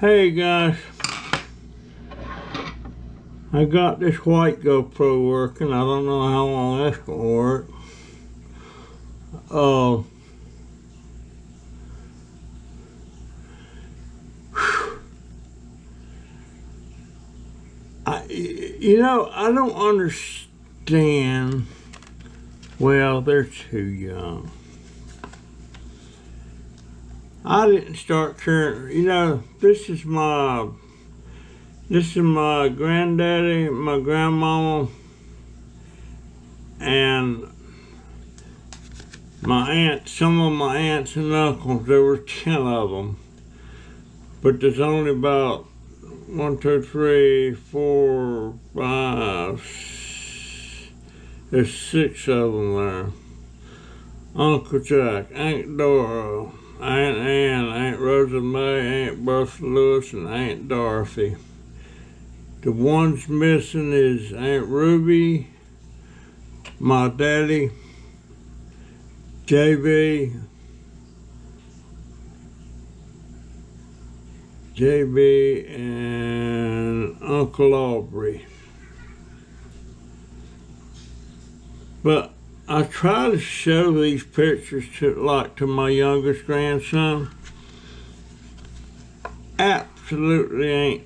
Hey guys, I got this white GoPro working. I don't know how long that's gonna work. I don't understand. Well, they're too young. I didn't start caring. This is my granddaddy, my grandmama, and my aunt. Some of my aunts and uncles. There were 10 of them, but there's only about 1, 2, 3, 4, 5. There's 6 of them there. Uncle Jack, Aunt Dora, Aunt Ann, Aunt Rosa May, Aunt Bertha Lewis, and Aunt Dorothy. The ones missing is Aunt Ruby, my daddy, JB, and Uncle Aubrey. But I try to show these pictures to my youngest grandson. Absolutely ain't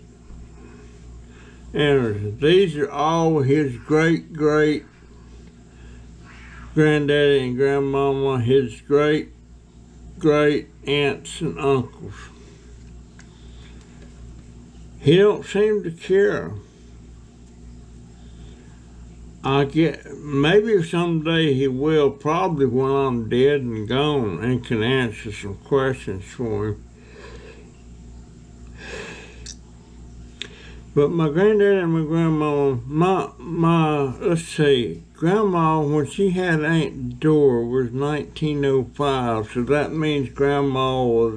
interested. These are all his great granddaddy and grandmama, his great aunts and uncles. He don't seem to care. Maybe someday he will, probably when I'm dead and gone, and can answer some questions for him. But my granddad and my grandma, let's see, Grandma, when she had Aunt Dora, was 1905, so that means Grandma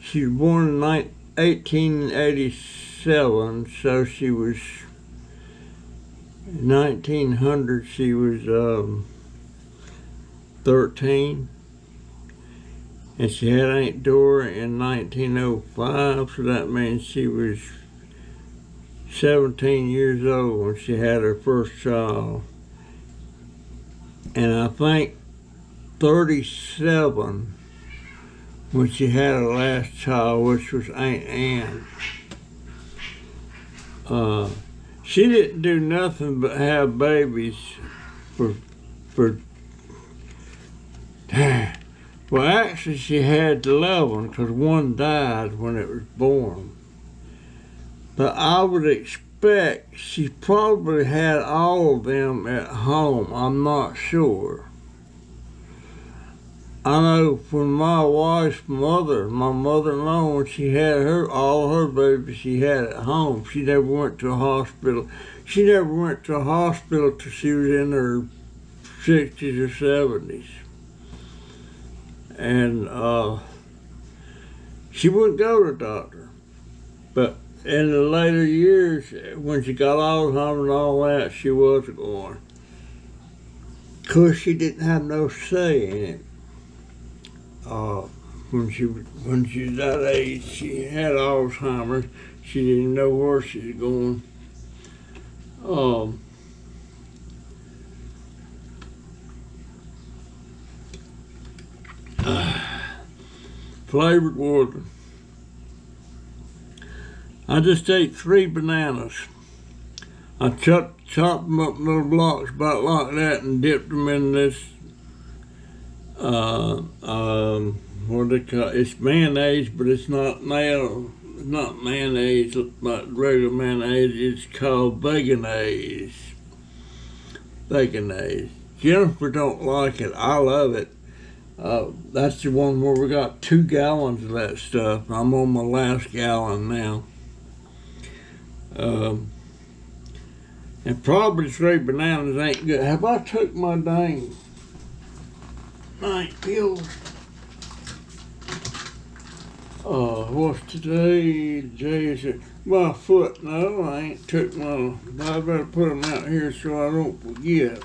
she was born in 1887, so she was 1900, she was 13, and she had Aunt Dora in 1905, so that means she was 17 years old when she had her first child, and I think 37 when she had her last child, which was Aunt Ann. She didn't do nothing but have babies for well, actually she had 11 because one died when it was born. But I would expect she probably had all of them at home. I'm not sure. I know when my wife's mother, my mother-in-law, when she had all her babies she had at home, she never went to a hospital. She never went to a hospital till she was in her 60s or 70s. And she wouldn't go to the doctor. But in the later years, when she got Alzheimer's and all that, she was going. Of course, she didn't have no say in it. When she was that age, she had Alzheimer's. She didn't know where she was going. Flavored water. I just ate 3 bananas. I chopped them up in little blocks about like that and dipped them in this, what do they call it? It's mayonnaise, but it's not mayonnaise like regular mayonnaise. It's called Baconaise. Jennifer don't like it. I love it. That's the one where we got 2 gallons of that stuff. I'm on my last gallon now. And probably 3 bananas ain't good. Have I took my dang night pills? What's today? My foot. No, I ain't took my. I better put them out here so I don't forget.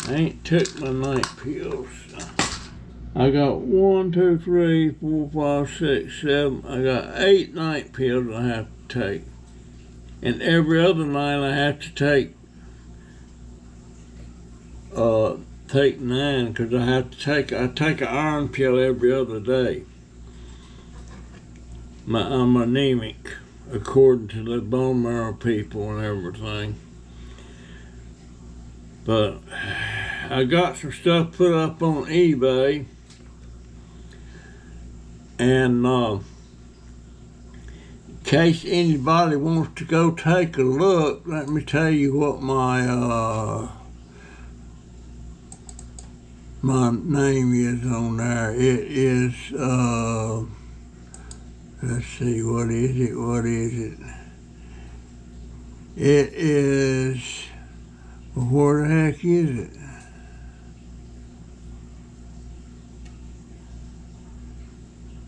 I ain't took my night pills. I got 1, 2, 3, 4, 5, 6, 7. I got 8 night pills I have to take. And every other night I have to take 9 because I take an iron pill every other day. I'm anemic according to the bone marrow people and everything. But I got some stuff put up on eBay, and in case anybody wants to go take a look, let me tell you what my my name is on there. It is let's see, what is it? It is, where the heck is it?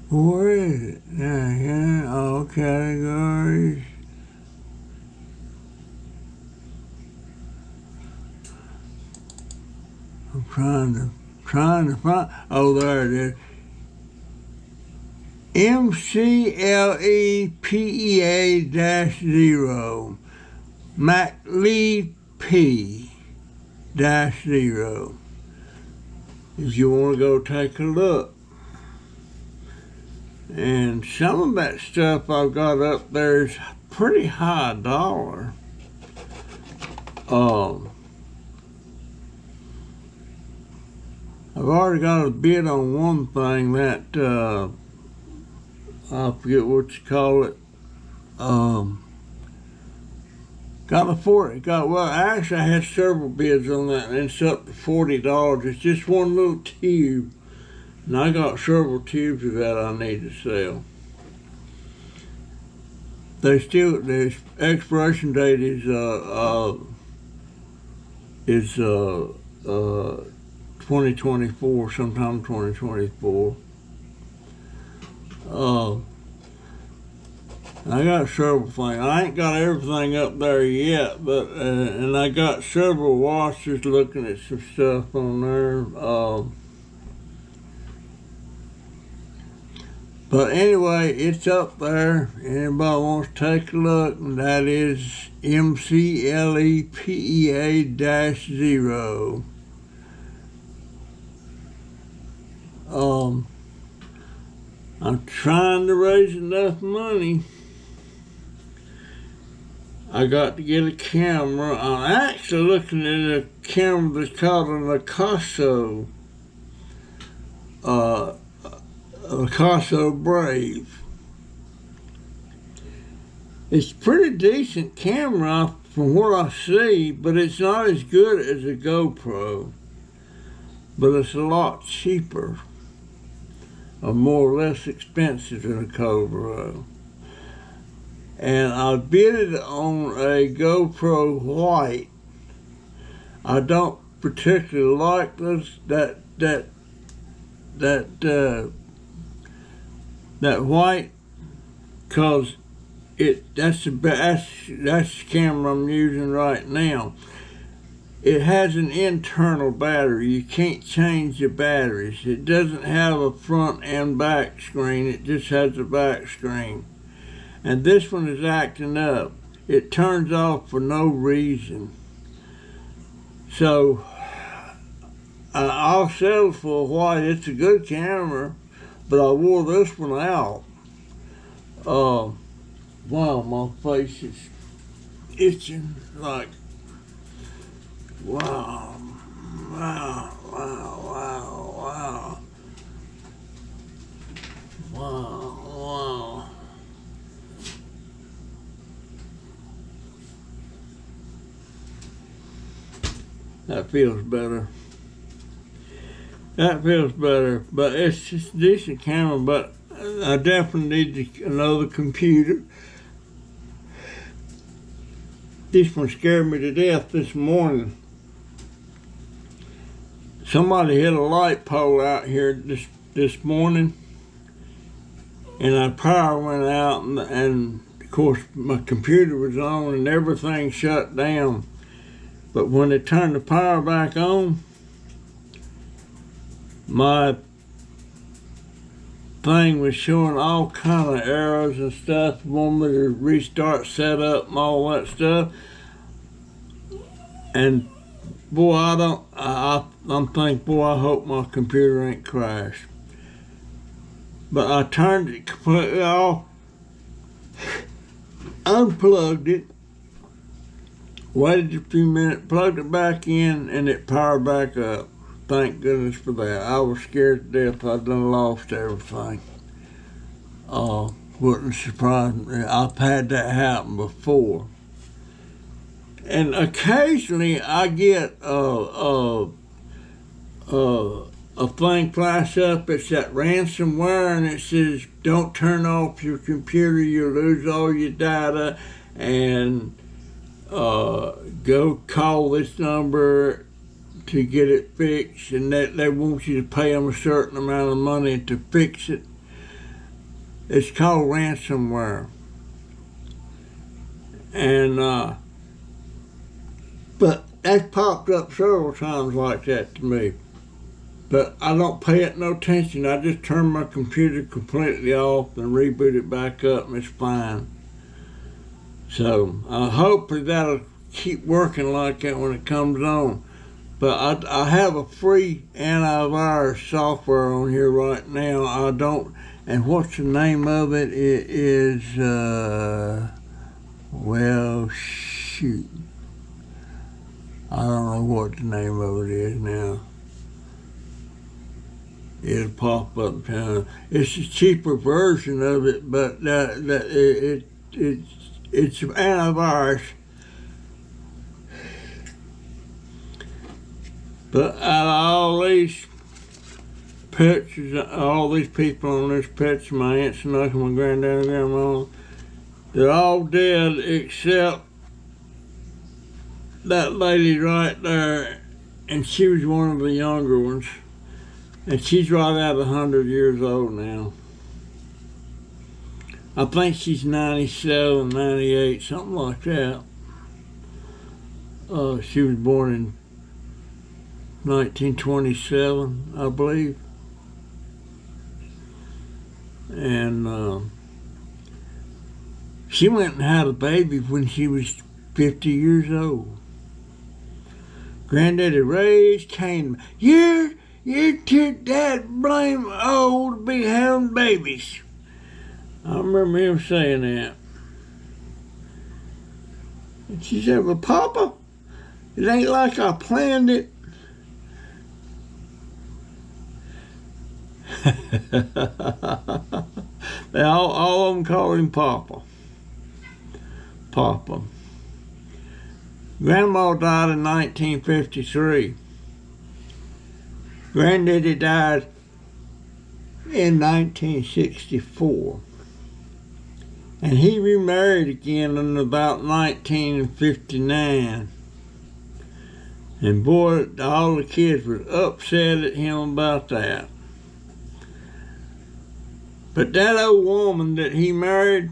Where is it? Yeah, all categories. I'm trying to find, oh, there it is. MCLEPEA-0, MacLeP-0, if you want to go take a look. And some of that stuff I've got up there is pretty high dollar. I've already got a bid on one thing that I forget what you call it. Actually I had several bids on that, and it's up to $40. It's just one little tube, and I got several tubes of that I need to sell. The expiration date is 2024, sometime 2024. I got several things. I ain't got everything up there yet, but and I got several watchers looking at some stuff on there. But anyway, it's up there. Anybody wants to take a look, and that is MCLEPEA-0. I'm trying to raise enough money. I got to get a camera. I'm actually looking at a camera that's called an Akaso. Akaso Brave. It's a pretty decent camera from what I see, but it's not as good as a GoPro. But it's a lot cheaper, or more or less expensive than a GoPro. And I bid it on a GoPro White. I don't particularly like that white, cause that's the camera I'm using right now. It has an internal battery. You can't change the batteries. It doesn't have a front and back screen. It just has a back screen. And this one is acting up. It turns off for no reason. So I'll settle for a white. It's a good camera, but I wore this one out. Wow, my face is itching like, wow. That feels better. But it's just a decent camera, but I definitely need another computer. This one scared me to death this morning. Somebody hit a light pole out here this morning, and our power went out, and of course my computer was on and everything shut down. But when they turned the power back on, my thing was showing all kind of errors and stuff. Wanted me to restart setup and all that stuff. And boy, I'm thinking, boy, I hope my computer ain't crashed. But I turned it completely off, unplugged it, waited a few minutes, plugged it back in, and it powered back up. Thank goodness for that. I was scared to death I'd done lost everything. Wouldn't surprise me. I've had that happen before. And occasionally I get a thing flash up. It's that ransomware, and it says, "Don't turn off your computer. You'll lose all your data." And go call this number to get it fixed, and they want you to pay them a certain amount of money to fix it. It's called ransomware. And but that's popped up several times like that to me. But I don't pay it no attention. I just turn my computer completely off and reboot it back up, and it's fine. So I hope that'll keep working like that when it comes on. But I have a free antivirus software on here right now. I don't, and what's the name of it? It is, well, shoot. I don't know what the name of it is now. It'll pop up. It's a cheaper version of it, but it's an antivirus. But out of all these pictures, all these people on this picture, my aunts and uncles, my granddad and grandma, they're all dead except that lady right there, and she was one of the younger ones. And she's right at 100 years old now. I think she's 97, 98, something like that. She was born in 1927, I believe. And she went and had a baby when she was 50 years old. Granddaddy raised Cain. You're too dad blame old to be having babies. I remember him saying that. And she said, "Well, Papa, it ain't like I planned it." They all of them called him Papa. Papa. Grandma died in 1953. Granddaddy died in 1964. And he remarried again in about 1959. And boy, all the kids were upset at him about that. But that old woman that he married,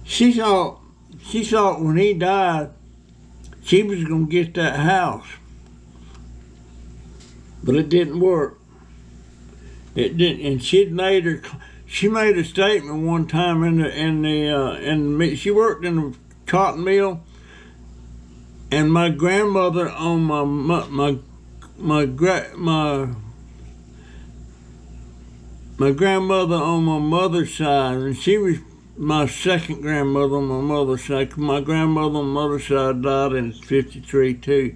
she thought when he died, she was going to get that house. But it didn't work. It didn't, and she made a statement one time she worked in the cotton mill, and my grandmother on my grandmother on my mother's side, and she was my second grandmother on my mother's side. My grandmother on my mother's side died in 53 too.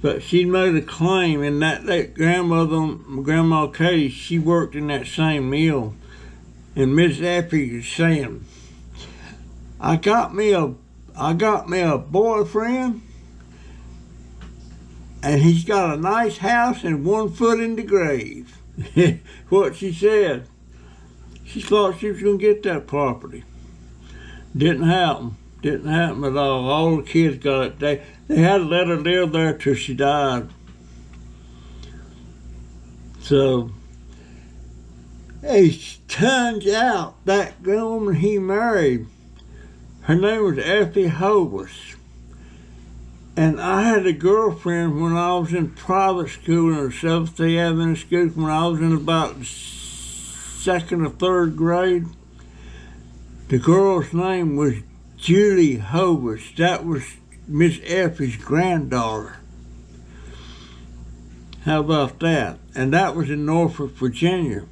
But she made a claim, and that Grandma Katie, she worked in that same mill. And Miss Effie is saying, I got me a boyfriend, and he's got a nice house and 1 foot in the grave." What she said. She thought she was going to get that property. Didn't happen. Didn't happen at all. All the kids got it. They had to let her live there till she died. So, it turns out that woman he married, her name was Effie Hovis. And I had a girlfriend when I was in private school in the Seventh-day Adventist school when I was in about second or third grade. The girl's name was Julie Hovis. That was Miss Effie's granddaughter. How about that? And that was in Norfolk, Virginia.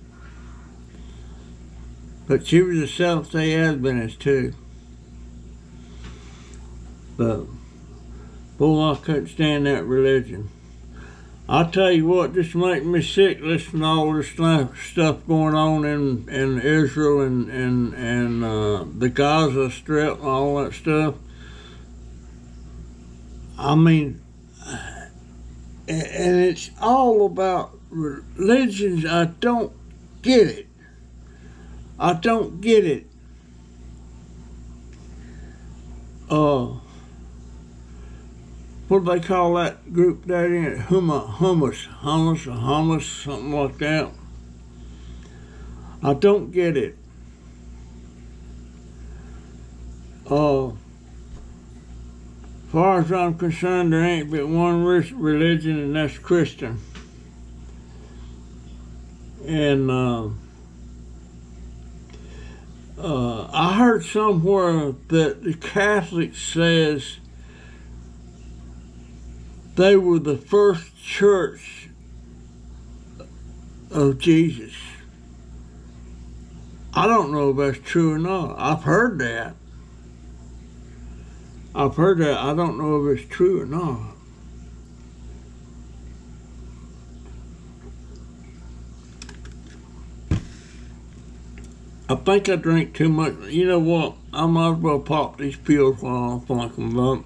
But she was a Seventh-day Adventist too. But boy, I couldn't stand that religion. I tell you what, this makes me sick listening to all this stuff going on in Israel and the Gaza Strip and all that stuff. I mean, and it's all about religions. I don't get it. I don't get it. What do they call that group there in hummus, something like that. I don't get it. As far as I'm concerned, there ain't but one religion, and that's Christian. And I heard somewhere that the Catholic says they were the first church of Jesus. I don't know if that's true or not. I've heard that. I don't know if it's true or not. I think I drink too much. You know what? I might as well pop these pills while I'm thinking about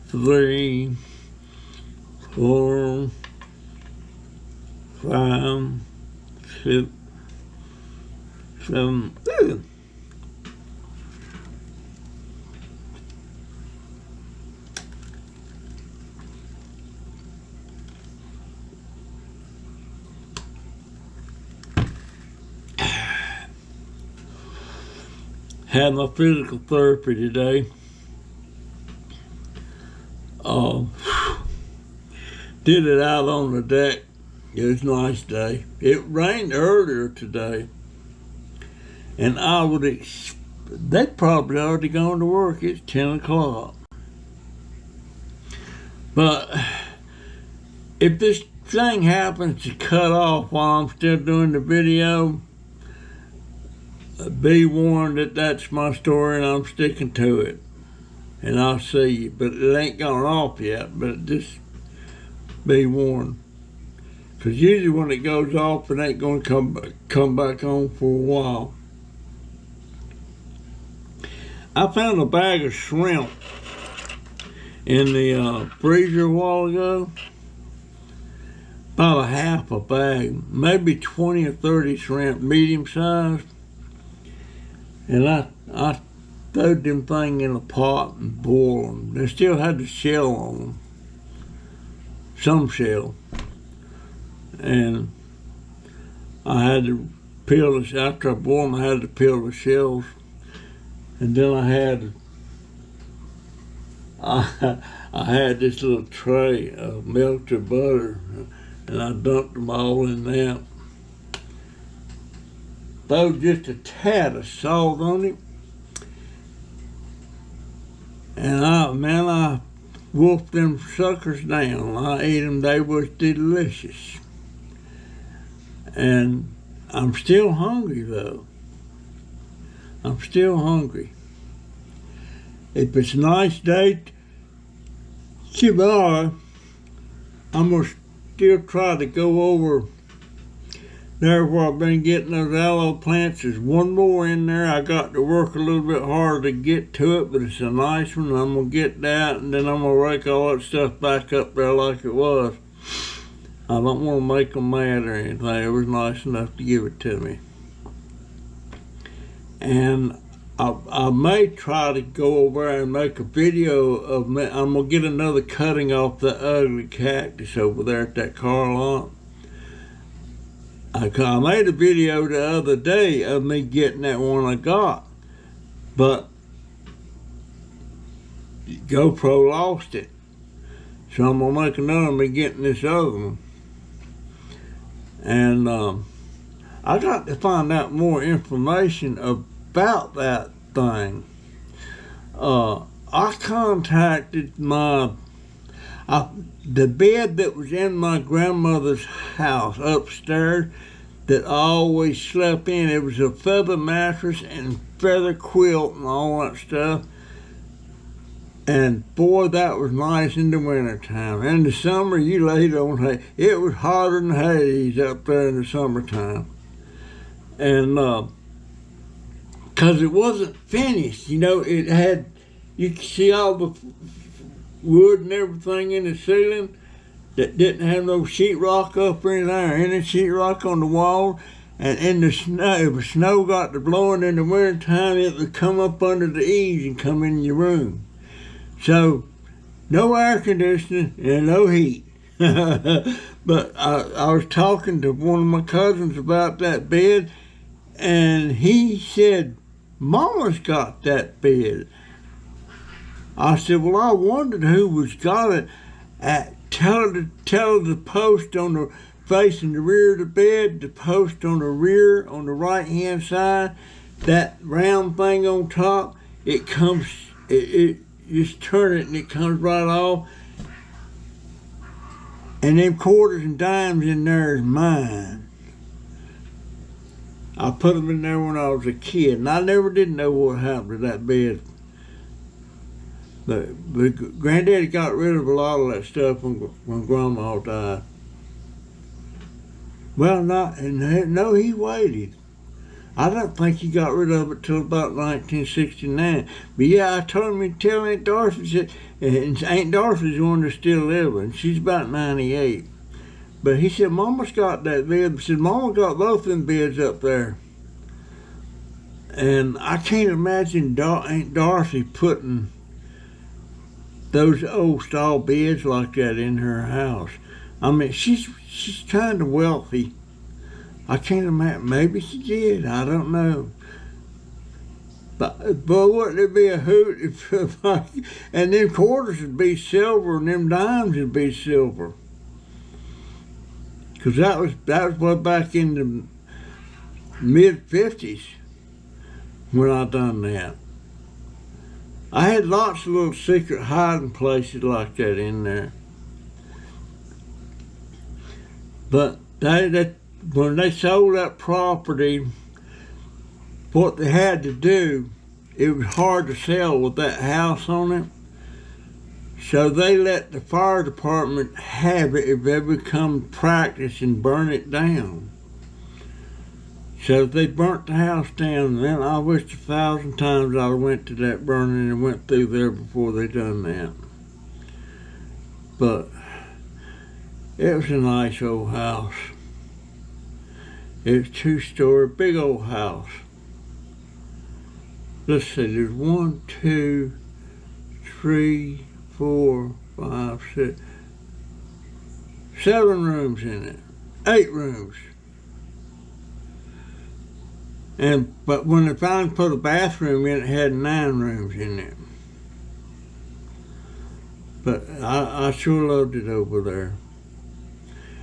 3, 4, 5, 6, 7. Had my physical therapy today. Did it out on the deck. It was a nice day. It rained earlier today, and they'd probably already gone to work. It's 10 o'clock. But if this thing happens to cut off while I'm still doing the video, be warned that that's my story and I'm sticking to it. And I'll see you. But it ain't gone off yet, but just be warned. Because usually when it goes off, it ain't going to come back on for a while. I found a bag of shrimp in the freezer a while ago. About a half a bag, maybe 20 or 30 shrimp, medium sized. And I throwed them things in a pot and boiled them. They still had the shell on them, some shell. And I had to peel this, after I boiled them, I had to peel the shells. And then I had this little tray of melted butter, and I dumped them all in that. Threw just a tad of salt on it. And I wolfed them suckers down. I ate them, they was delicious. And I'm still hungry though. I'm still hungry. If it's a nice day tomorrow, I'm gonna still try to go over there where I've been getting those aloe plants. There's one more in there. I got to work a little bit harder to get to it, but it's a nice one. I'm gonna get that, and then I'm gonna rake all that stuff back up there like it was. I don't want to make them mad or anything. It was nice enough to give it to me. And I may try to go over there and make a video of me. I'm going to get another cutting off the ugly cactus over there at that car lot. I made a video the other day of me getting that one I got. But GoPro lost it. So I'm going to make another one and getting this other one. And I got to find out more information about that thing. I contacted the bed that was in my grandmother's house upstairs that I always slept in. It was a feather mattress and feather quilt and all that stuff. And boy, that was nice in the wintertime. In the summer, you laid on hay. It was hotter than Hades up there in the summertime. And because it wasn't finished, you know, it had, you could see all the wood and everything in the ceiling that didn't have no sheetrock up in there, any sheetrock on the wall. And in the snow, if the snow got to blowing in the wintertime, it would come up under the eaves and come in your room. So, no air conditioning and no heat. But I was talking to one of my cousins about that bed, and he said, Mama's got that bed. I said, well, I wondered who was got it. Tell her the post on the facing the rear of the bed, the post on the rear on the right-hand side, that round thing on top, it comes, it just turn it and it comes right off. And them quarters and dimes in there is mine. I put them in there when I was a kid, and I never did know what happened to that bed. But Granddaddy got rid of a lot of that stuff when Grandma died. Well, no, he waited. I don't think he got rid of it till about 1969. But yeah, I told him to tell Aunt Dorothy, and Aunt Dorothy's the one that's still living. She's about 98. But he said, Mama's got that bed. He said, Mama got both them beds up there. And I can't imagine Aunt Dorothy putting those old style beds like that in her house. I mean, she's kind of wealthy. I can't imagine. Maybe she did. I don't know. But wouldn't it be a hoot if and them quarters would be silver and them dimes would be silver. Because that was way back in the mid-50s when I done that. I had lots of little secret hiding places like that in there. But when they sold that property, what they had to do, it was hard to sell with that house on it. So they let the fire department have it if they would come practice and burn it down. So they burnt the house down, and then I wished 1,000 times I went to that burning and went through there before they done that. But it was a nice old house. It's 2-story, big old house. Let's see, there's 1, 2, 3, 4, 5, 6, 7 rooms in it, 8 rooms. But when they finally put a bathroom in, it had 9 rooms in it. But I sure loved it over there.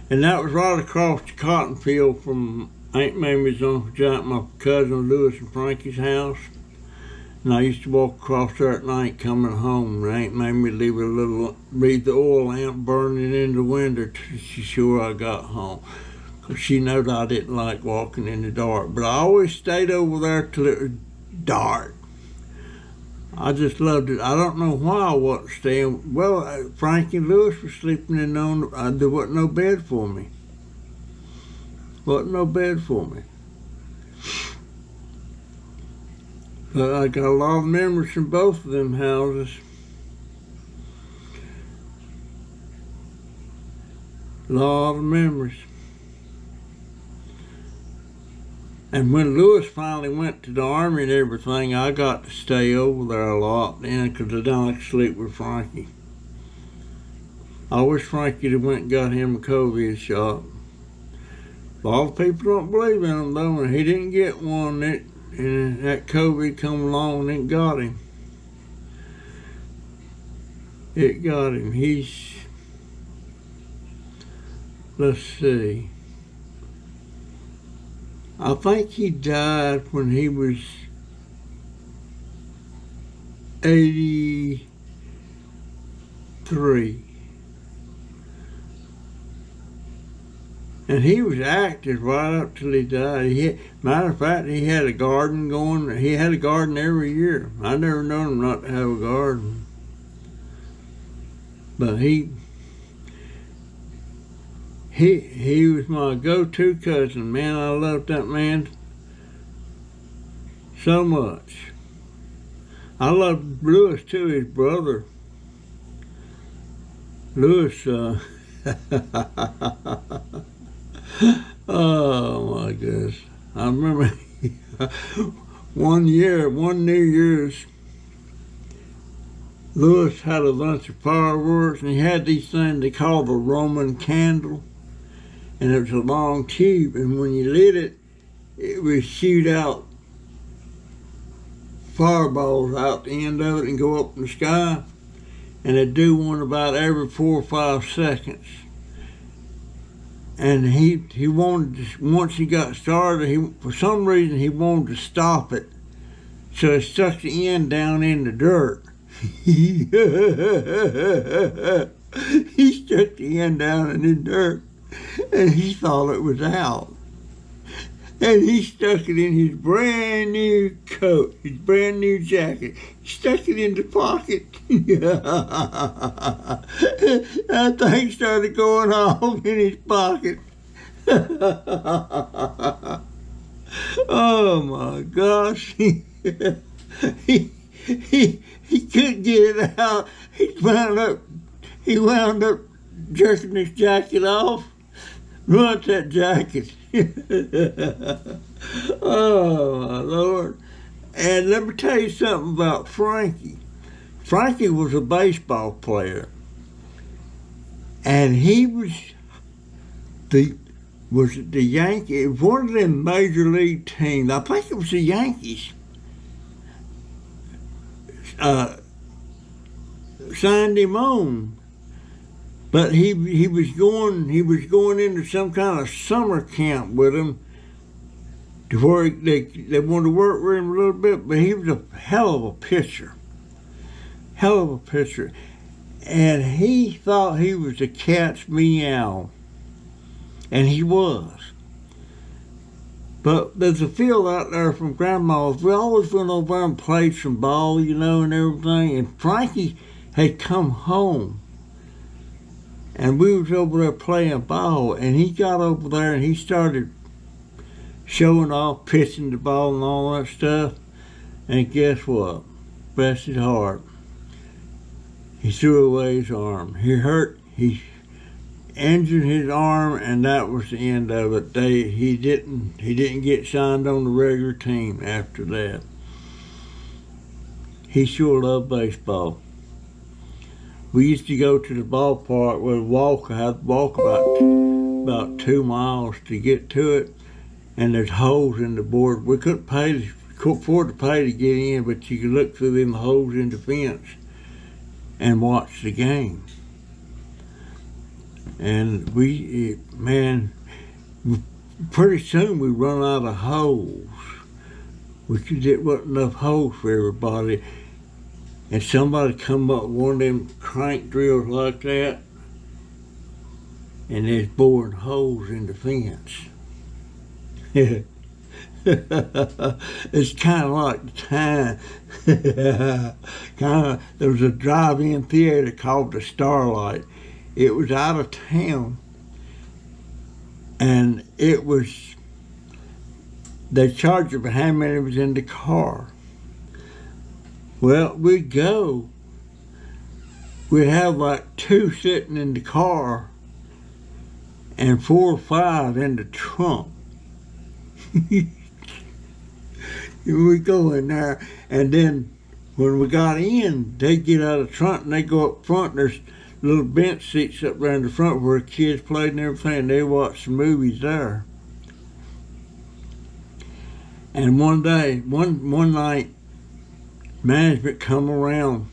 And that was right across the cotton field from Aunt Mamie's Uncle Jack, my cousin Louis and Frankie's house. And I used to walk across there at night coming home, and Aunt Mamie leave the oil lamp burning in the window to be sure I got home. Because she knew that I didn't like walking in the dark. But I always stayed over there till it was dark. I just loved it. I don't know why I wasn't staying. Well, Frankie and Louis were sleeping in there wasn't no bed for me. Wasn't no bed for me. But I got a lot of memories from both of them houses. A lot of memories. And when Louis finally went to the Army and everything, I got to stay over there a lot then because I didn't like to sleep with Frankie. I wish Frankie had went and got him a COVID shot. A lot of people don't believe in him though, and he didn't get one, and that COVID come along and it got him. it got him. Let's see. I think he died when he was 83. And he was active right up till he died. Matter of fact, he had a garden going. He had a garden every year. I never known him not to have a garden. But he was my go-to cousin. Man, I loved that man so much. I loved Lewis too, his brother. Lewis, oh my goodness. I remember one New Year's, Lewis had a bunch of fireworks, and he had these things they called a Roman candle, and it was a long tube, and when you lit it, it would shoot out fireballs out the end of it and go up in the sky, and it'd do one about every 4 or 5 seconds. And he wanted to, once he got started, for some reason he wanted to stop it, so he stuck the end down in the dirt. He stuck the end down in the dirt, and he thought it was out. And he stuck it in his brand new coat, his brand new jacket. He stuck it in the pocket. That thing started going off in his pocket. Oh my gosh. He couldn't get it out. He wound up jerking his jacket off. Ruined that jacket. Oh my Lord. And let me tell you something about Frankie. Frankie was a baseball player, and he was the Yankee, one of them major league teams. I think it was the Yankees. Signed him on, but he was going into some kind of summer camp with him, to where they wanted to work with him a little bit. But he was a hell of a pitcher, and he thought he was the cat's meow, and he was. But there's a field out there from Grandma's. We always went over there and played some ball, and everything. And Frankie had come home, and we was over there playing ball, and he got over there and he started showing off, pitching the ball and all that stuff. And guess what? Bless his heart, he threw away his arm. He injured his arm, and that was the end of it. He didn't get signed on the regular team after that. He sure loved baseball. We used to go to the ballpark with a walk. I had to walk about 2 miles to get to it, and there's holes in the board. We couldn't afford to pay to get in, but you could look through them holes in the fence and watch the game. And pretty soon we run out of holes. There wasn't enough holes for everybody. And somebody come up with one of them crank drills like that, and they're boring holes in the fence. It's kind of like the time. There was a drive-in theater called the Starlight. It was out of town, and they charged you for how many was in the car. Well, we'd have like 2 sitting in the car and 4 or 5 in the trunk. We go in there, and then when we got in, they'd get out of the trunk and they go up front. There's little bench seats up there in the front where kids played and everything, and they watched the movies there. And one night, management come around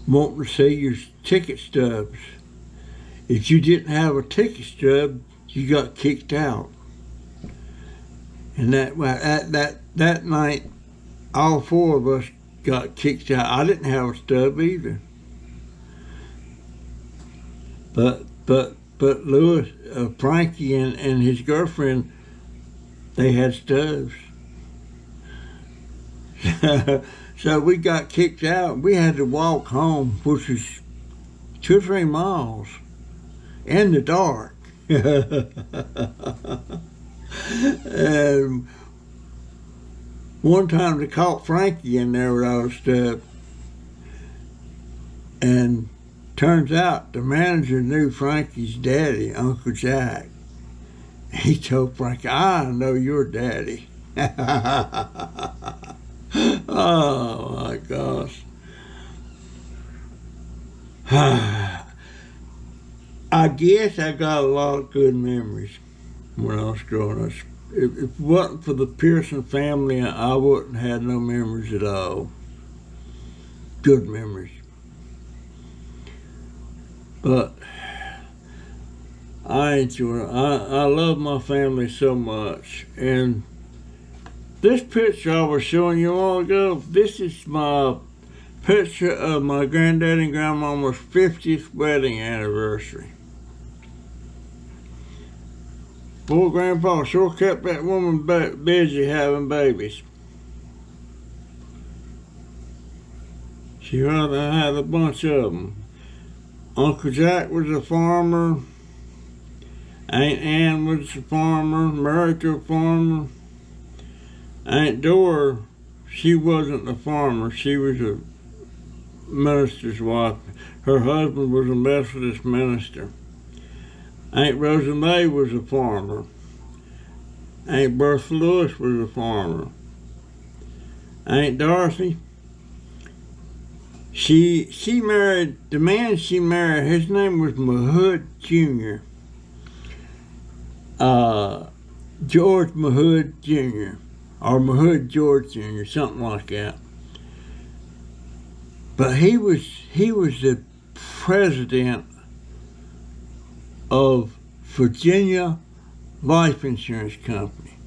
wanting to see your ticket stubs. If you didn't have a ticket stub, you got kicked out. And that night, all four of us got kicked out. I didn't have a stub either. But Lewis, Frankie and his girlfriend, they had stubs. So we got kicked out. We had to walk home, which was 2 or 3 miles in the dark. And one time they caught Frankie in there without a stub. And turns out the manager knew Frankie's daddy, Uncle Jack. He told Frankie, "I know your daddy." Oh my gosh. I guess I got a lot of good memories when I was growing up. If it wasn't for the Pearson family, I wouldn't have no memories at all. Good memories. But I enjoy it. I love my family so much. And this picture I was showing you a while ago, this is my picture of my granddad and grandmama's 50th wedding anniversary. Boy, Grandpa sure kept that woman busy having babies. She rather had a bunch of them. Uncle Jack was a farmer. Aunt Ann was a farmer, married to a farmer. Aunt Dora, she wasn't a farmer. She was a minister's wife. Her husband was a Methodist minister. Aunt Rosa May was a farmer. Aunt Bertha Lewis was a farmer. Aunt Dorothy, she married, the man she married, his name was Mahood Jr. George Mahood Jr. or Mahood George Jr., something like that. But he was the president of Virginia Life Insurance Company.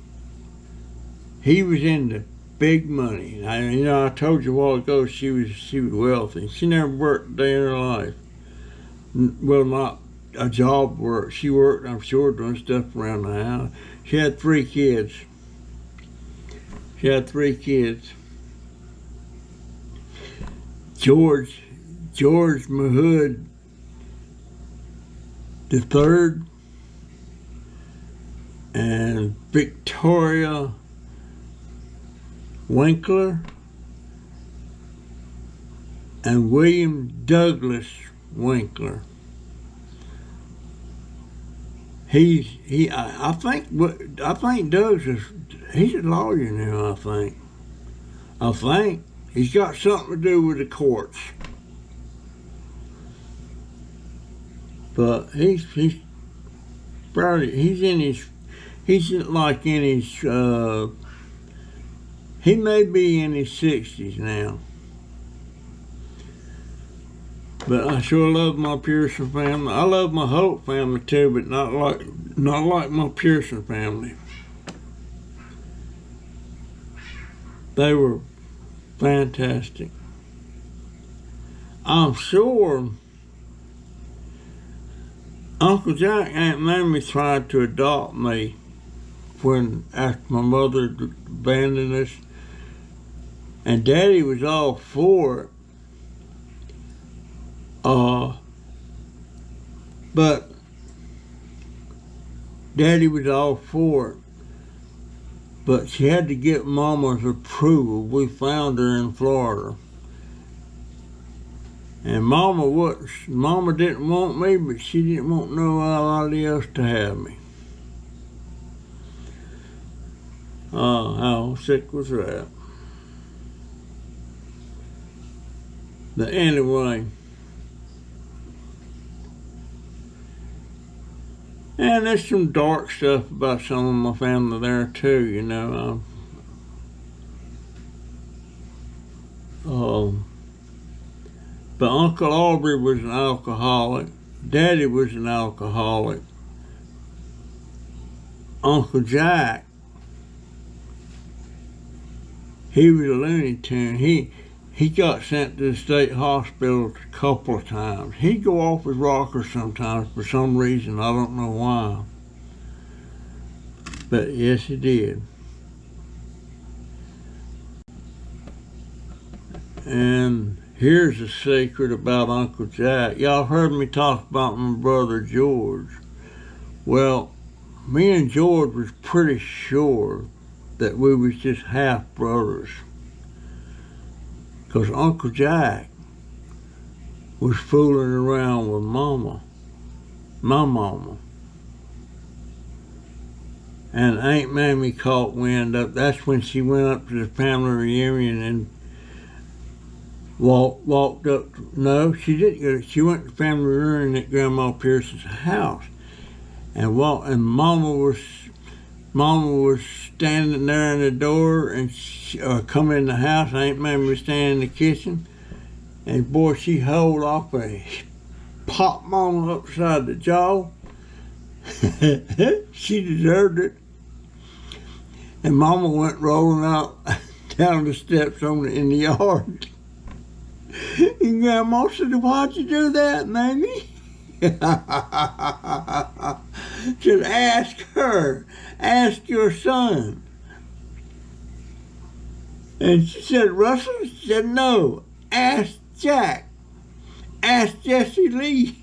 He was in the big money. I told you a while ago she was wealthy. She never worked a day in her life. Well, not a job work. She worked, I'm sure, doing stuff around the house. She had 3 kids. George Mahood III and Victoria Winkler and William Douglas Winkler. I think Doug's he's a lawyer now. I think he's got something to do with the courts. But he's like in his he may be in his 60s now. But I sure love my Pearson family. I love my Hope family too, but not like my Pearson family. They were fantastic. I'm sure Uncle Jack and Aunt Mamie tried to adopt me after my mother abandoned us, and Daddy was all for it. But Daddy was all for it. But she had to get Mama's approval. We found her in Florida. And Mama didn't want me, but she didn't want nobody else to have me. Oh, how sick was that? But anyway, and there's some dark stuff about some of my family there too, But Uncle Aubrey was an alcoholic. Daddy was an alcoholic. Uncle Jack, he was a Looney Tune. He got sent to the state hospital a couple of times. He'd go off his rocker sometimes for some reason. I don't know why. But yes, he did. And here's a secret about Uncle Jack. Y'all heard me talk about my brother George. Well, me and George was pretty sure that we was just half brothers. Because Uncle Jack was fooling around with my mama. And Aunt Mammy caught wind up. That's when she went up to the family reunion and walked up. No, she didn't go. She went to the family reunion at Grandma Pearson's house, and Mama was standing there in the door, and come in the house. Aunt Mammy was standing in the kitchen, and boy, she hauled off and popped Mama upside the jaw. She deserved it. And Mama went rolling out down the steps in the yard. And Grandma said, "Why'd you do that, Mammy?" Said, "Ask her. Ask your son." And she said, "Russell?" She said, "No. Ask Jack. Ask Jesse Lee."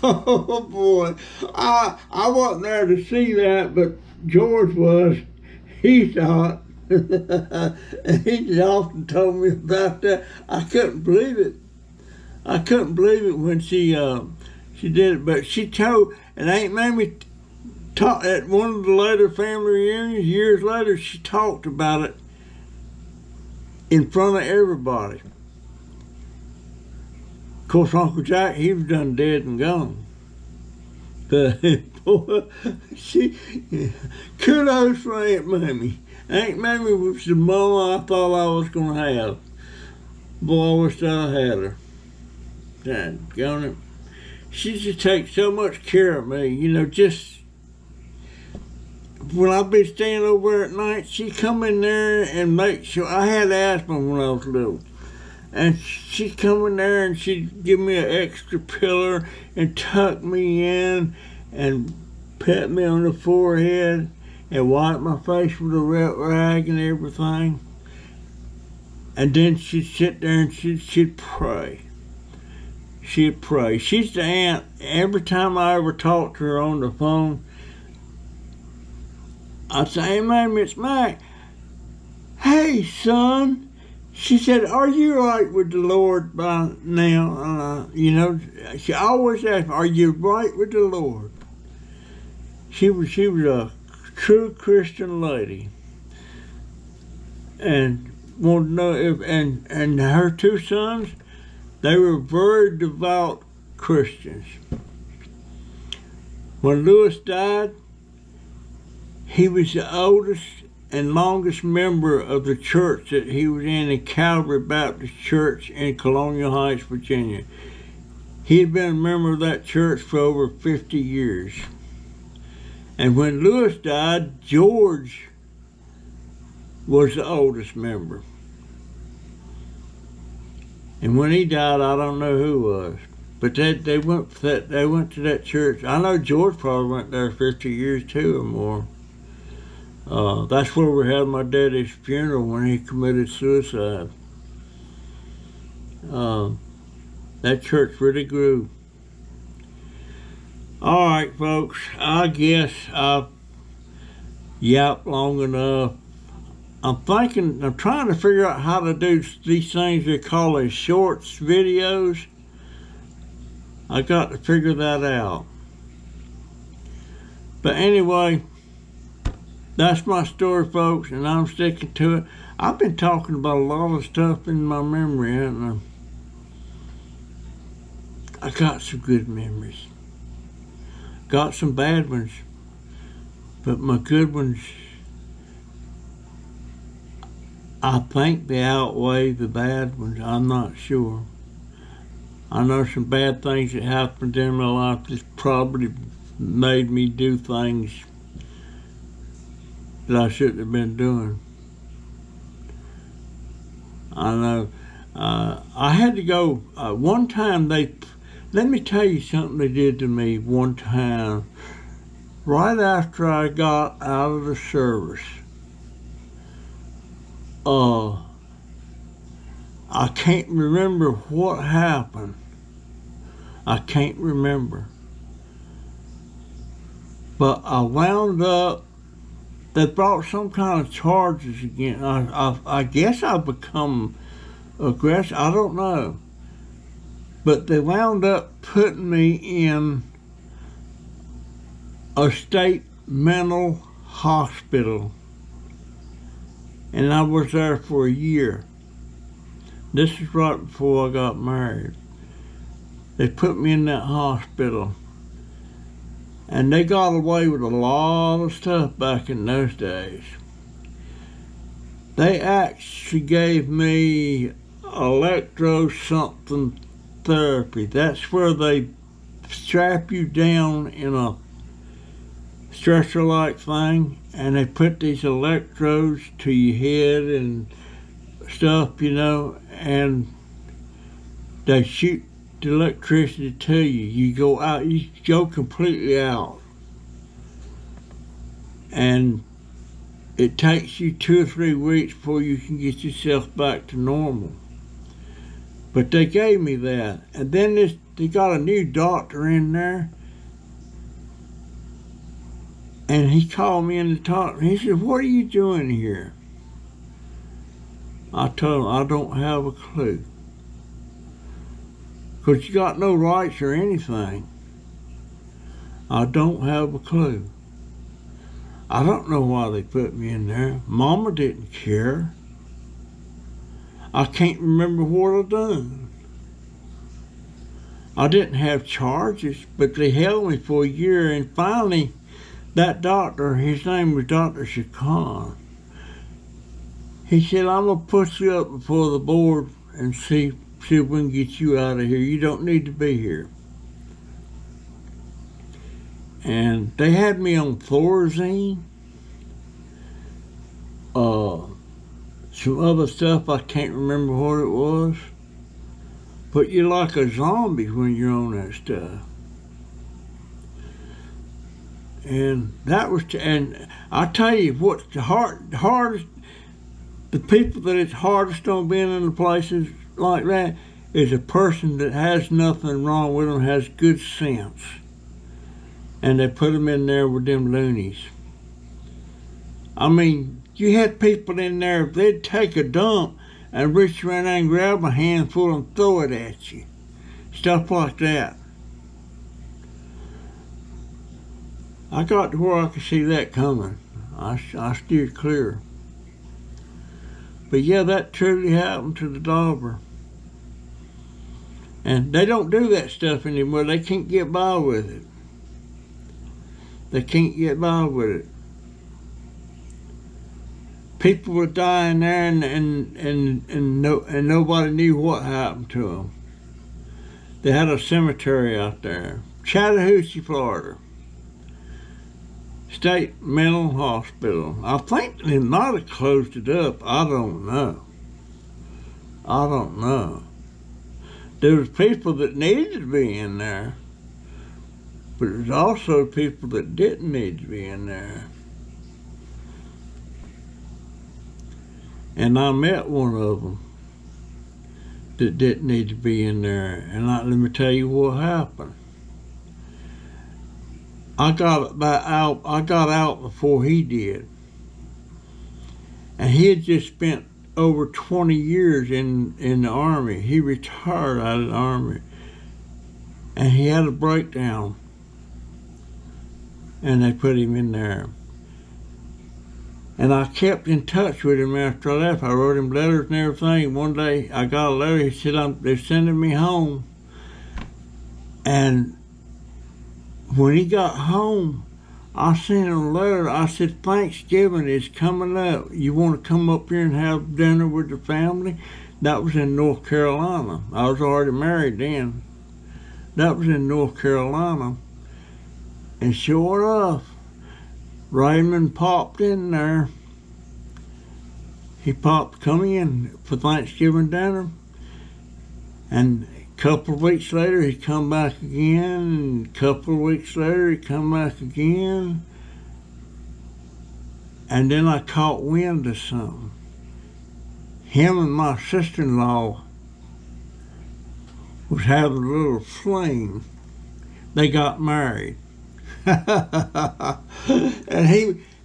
Oh boy, I wasn't there to see that, but George was. He saw it. He just often told me about that. I couldn't believe it. I couldn't believe it when she did it. But she told, and Aunt Mammy talked at one of the later family reunions years later. She talked about it in front of everybody. Of course, Uncle Jack, he was done dead and gone. But boy, kudos for Aunt Mammy. Aunt Mammy was the mama I thought I was going to have. Boy, I wish I had her. Dadgummit. She just takes so much care of me. You know, just when I'd be staying over there at night, she'd come in there and make sure. I had asthma when I was little. And she'd come in there and she'd give me an extra pillow and tuck me in and pat me on the forehead and wipe my face with a wet rag and everything. And then she'd sit there and she'd pray. She'd pray. She's the aunt. Every time I ever talked to her on the phone, I'd say, "Hey, Mammy, it's Mac. Hey, son." She said, "Are you right with the Lord by now?" You know, she always asked me, "Are you right with the Lord?" She was a true Christian lady, and wanted to know if and her two sons, they were very devout Christians. When Lewis died, he was the oldest and longest member of the church that he was in Calvary Baptist Church in Colonial Heights, Virginia. He had been a member of that church for over 50 years. And when Lewis died, George was the oldest member. And when he died, I don't know who was. But they went to that church. I know George probably went there 50 years too or more. That's where we had my daddy's funeral when he committed suicide. That church really grew. All right, folks, I guess I've yapped long enough. I'm trying to figure out how to do these things they call as shorts videos. I got to figure that out. But anyway, that's my story, folks, and I'm sticking to it. I've been talking about a lot of stuff in my memory, haven't I? I got some good memories. Got some bad ones, but my good ones, I think they outweigh the bad ones. I'm not sure. I know some bad things that happened in my life that probably made me do things that I shouldn't have been doing. I know. I had to go one time. Let me tell you something they did to me one time. Right after I got out of the service, I can't remember what happened. I can't remember. But I wound up, they brought some kind of charges again. I guess I've become aggressive. I don't know. But they wound up putting me in a state mental hospital. And I was there for a year. This is right before I got married. They put me in that hospital. And they got away with a lot of stuff back in those days. They actually gave me electro-something therapy. That's where they strap you down in a stretcher-like thing, and they put these electrodes to your head and stuff, and they shoot the electricity to you. You go out, you go completely out. And it takes you 2 or 3 weeks before you can get yourself back to normal. But they gave me that. And then they got a new doctor in there. And he called me in to talk. And he said, "What are you doing here?" I told him, "I don't have a clue." "'Cause you got no rights or anything." "I don't have a clue. I don't know why they put me in there. Mama didn't care. I can't remember what I done. I didn't have charges, but they held me for a year, and finally that doctor, his name was Dr. Shakan, he said, "I'm going to put you up before the board and see if we can get you out of here. You don't need to be here." And they had me on Thorazine, some other stuff, I can't remember what it was. But you're like a zombie when you're on that stuff. And that was, and I tell you what's the hardest, the people that it's hardest on being in the places like that is a person that has nothing wrong with them, has good sense. And they put them in there with them loonies. I mean, you had people in there, they'd take a dump and reach around and grab a handful and throw it at you. Stuff like that. I got to where I could see that coming. I steered clear. But yeah, that truly happened to the Dauber. And they don't do that stuff anymore. They can't get by with it. They can't get by with it. People were dying there, and nobody knew what happened to them. They had a cemetery out there, Chattahoochee, Florida. State Mental Hospital. I think they might have closed it up. I don't know. There was people that needed to be in there, but there's also people that didn't need to be in there. And I met one of them that didn't need to be in there. And let me tell you what happened. I got out before he did. And he had just spent over 20 years in the Army. He retired out of the Army. And he had a breakdown. And they put him in there. And I kept in touch with him after I left. I wrote him letters and everything. One day I got a letter. He said, "They're sending me home." And when he got home, I sent him a letter. I said, Thanksgiving is coming up. You want to come up here and have dinner with the family? That was in North Carolina. I was already married then. That was in North Carolina. And sure enough, Raymond popped in there. He come in for Thanksgiving dinner. And a couple of weeks later, he come back again. And a couple of weeks later, he come back again. And then I caught wind of something. Him and my sister-in-law was having a little fling. They got married. And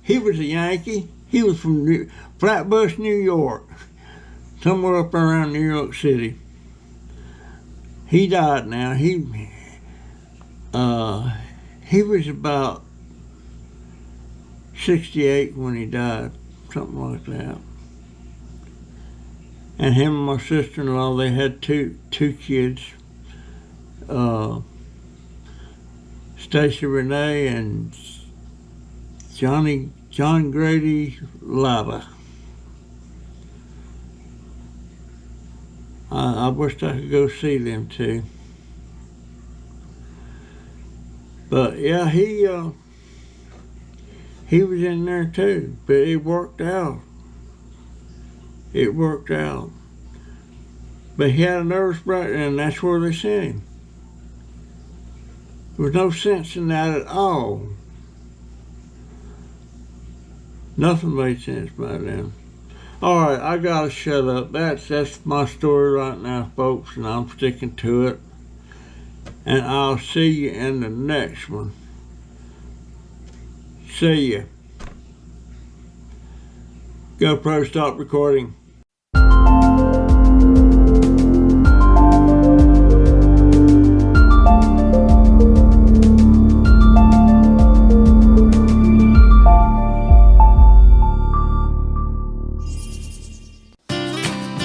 he was a Yankee. He was from Flatbush, New York. Somewhere up around New York City. He died now. He was about 68 when he died, something like that. And him and my sister-in-law, they had two kids, Stacy Renee and John Grady Lava. I wished I could go see them too. But yeah, he was in there too, but it worked out. It worked out. But he had a nervous breakdown, and that's where they sent him. There was no sense in that at all. Nothing made sense by then. All right, I gotta shut up. That's my story right now, folks, and I'm sticking to it. And I'll see you in the next one. See ya. GoPro, stop recording.